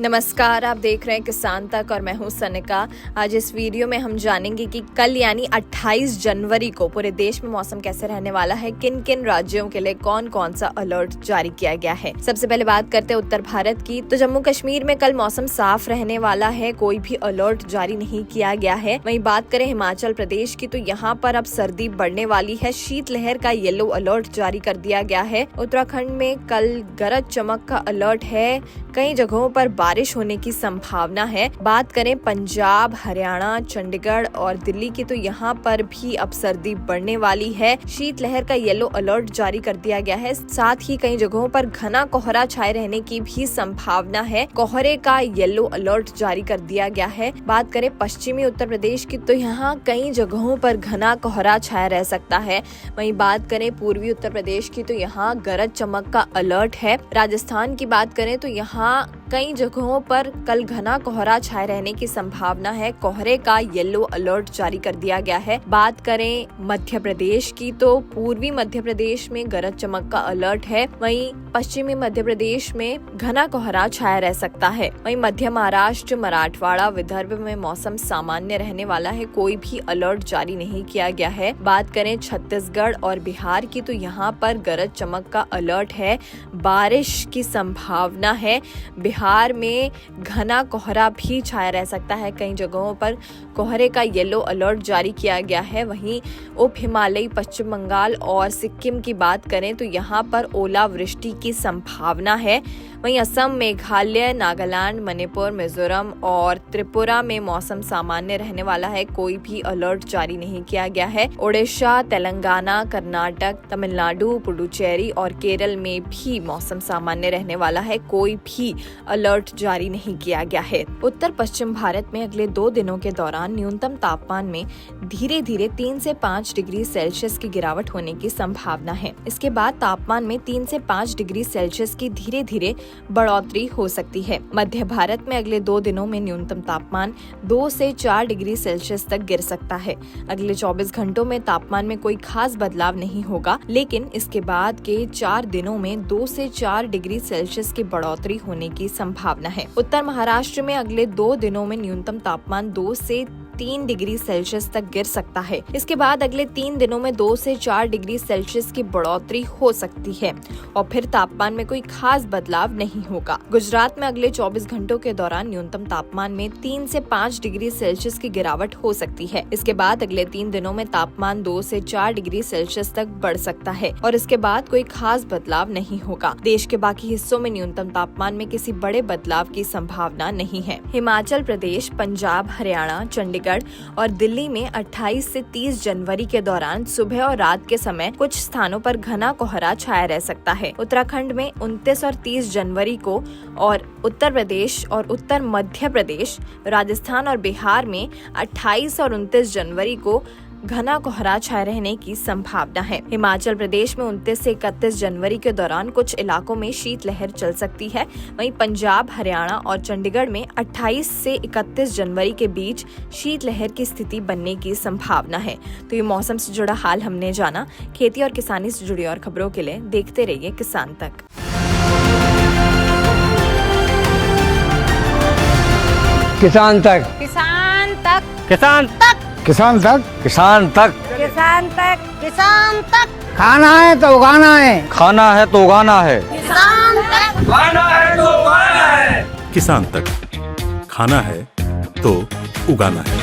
नमस्कार, आप देख रहे हैं किसान तक और मैं हूं सनिका। आज इस वीडियो में हम जानेंगे कि कल यानी 28 जनवरी को पूरे देश में मौसम कैसे रहने वाला है, किन किन राज्यों के लिए कौन कौन सा अलर्ट जारी किया गया है। सबसे पहले बात करते हैं उत्तर भारत की। तो जम्मू कश्मीर में कल मौसम साफ रहने वाला है, कोई भी अलर्ट जारी नहीं किया गया है। वहीं बात करें हिमाचल प्रदेश की, तो यहाँ पर अब सर्दी बढ़ने वाली है, शीतलहर का येलो अलर्ट जारी कर दिया गया है। उत्तराखंड में कल गरज चमक का अलर्ट है, कई जगहों पर बारिश होने की संभावना है। बात करें पंजाब, हरियाणा, चंडीगढ़ और दिल्ली की, तो यहाँ पर भी अब सर्दी बढ़ने वाली है, शीतलहर का येलो अलर्ट जारी कर दिया गया है। साथ ही कई जगहों पर घना कोहरा छाए रहने की भी संभावना है, कोहरे का येलो अलर्ट जारी कर दिया गया है। बात करें पश्चिमी उत्तर प्रदेश की, तो यहाँ कई जगहों पर घना कोहरा छाया रह सकता है। वहीं बात करें पूर्वी उत्तर प्रदेश की, तो यहाँ गरज चमक का अलर्ट है। राजस्थान की बात करें तो यहाँ कई जगहों पर कल घना कोहरा छाए रहने की संभावना है, कोहरे का येलो अलर्ट जारी कर दिया गया है। बात करें मध्य प्रदेश की, तो पूर्वी मध्य प्रदेश में गरज चमक का अलर्ट है। वहीं पश्चिमी मध्य प्रदेश में घना कोहरा छाया रह सकता है। वहीं मध्य महाराष्ट्र, मराठवाड़ा, विदर्भ में मौसम सामान्य रहने वाला है, कोई भी अलर्ट जारी नहीं किया गया है। बात करें छत्तीसगढ़ और बिहार की, तो यहाँ पर गरज चमक का अलर्ट है, बारिश की संभावना है। बिहार में घना कोहरा भी छाया रह सकता है, कई जगहों पर कोहरे का येलो अलर्ट जारी किया गया है। वहीं उप हिमालयी पश्चिम बंगाल और सिक्किम की बात करें तो यहाँ पर ओलावृष्टि की संभावना है। वहीं असम, मेघालय, नागालैंड, मणिपुर, मिजोरम और त्रिपुरा में मौसम सामान्य रहने वाला है, कोई भी अलर्ट जारी नहीं किया गया है। ओडिशा, तेलंगाना, कर्नाटक, तमिलनाडु, पुडुचेरी और केरल में भी मौसम सामान्य रहने वाला है, कोई भी अलर्ट जारी नहीं किया गया है। उत्तर पश्चिम भारत में अगले 2 दिनों के दौरान न्यूनतम तापमान में धीरे धीरे 3 से 5 डिग्री सेल्सियस की गिरावट होने की संभावना है। इसके बाद तापमान में 3 से 5 डिग्री सेल्सियस की धीरे धीरे बढ़ोतरी हो सकती है। मध्य भारत में अगले 2 दिनों में न्यूनतम तापमान 2 से 4 डिग्री सेल्सियस तक गिर सकता है। अगले 24 घंटों में तापमान में कोई खास बदलाव नहीं होगा, लेकिन इसके बाद के 4 दिनों में 2 से 4 डिग्री सेल्सियस की बढ़ोतरी होने की संभावना है। उत्तर महाराष्ट्र में अगले 2 दिनों में न्यूनतम तापमान 2 से 3 डिग्री सेल्सियस तक गिर सकता है। इसके बाद अगले 3 दिनों में 2 से 4 डिग्री सेल्सियस की बढ़ोतरी हो सकती है और फिर तापमान में कोई खास बदलाव नहीं होगा। गुजरात में अगले 24 घंटों के दौरान न्यूनतम तापमान में 3 से 5 डिग्री सेल्सियस की गिरावट हो सकती है। इसके बाद अगले 3 दिनों में तापमान 2 से 4 डिग्री सेल्सियस तक बढ़ सकता है और इसके बाद कोई खास बदलाव नहीं होगा। देश के बाकी हिस्सों में न्यूनतम तापमान में किसी बड़े बदलाव की संभावना नहीं है। हिमाचल प्रदेश, पंजाब, हरियाणा, चंडीगढ़ और दिल्ली में 28 से 30 जनवरी के दौरान सुबह और रात के समय कुछ स्थानों पर घना कोहरा छाया रह सकता है। उत्तराखंड में 29 और 30 जनवरी को और उत्तर प्रदेश और उत्तर मध्य प्रदेश, राजस्थान और बिहार में 28 और 29 जनवरी को घना कोहरा छाए रहने की संभावना है। हिमाचल प्रदेश में 29 से 31 जनवरी के दौरान कुछ इलाकों में शीतलहर चल सकती है। वहीं पंजाब, हरियाणा और चंडीगढ़ में 28 से 31 जनवरी के बीच शीतलहर की स्थिति बनने की संभावना है। तो ये मौसम से जुड़ा हाल हमने जाना। खेती और किसानी से जुड़ी और खबरों के लिए देखते रहिए किसान तक। किसान तक, किसान तक, किसान तक, किसान तक, किसान तक, किसान तक, किसान तक, खाना है तो उगाना है, खाना है तो उगाना है, किसान तक, खाना है तो उगाना है। किसान तक, खाना है तो उगाना है।